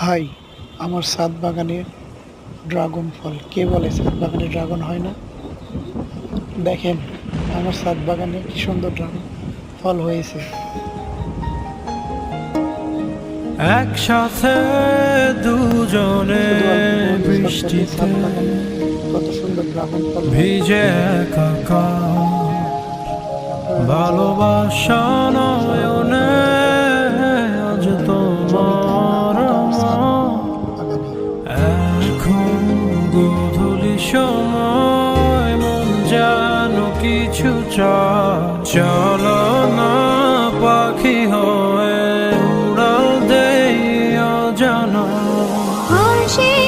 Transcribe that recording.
ভাই, আমার ছাদ বাগানে ড্রাগন ফল। কে বলে ছাদ বাগানে ড্রাগন হয় না? দেখেন, আমার ছাদ বাগানে কি সুন্দর ড্রাগন ফল হয়েছে। একসাথে দুজনে শুধু অল্প একটু ঝলঝলে বৃষ্টিতে ছাদ বাগানে কত সুন্দর ড্রাগন ফল হয়। ভিজে একাকার ভালোবাসা নয়নে আজ জমি থাকা তোমার এটা আমার ছাদ আমার। বাগানে। এখন গোধূলি সময় মন যেন কিছু চায়, চলো না পাখি হয়ে উড়াল দেই অজানা। আর সেই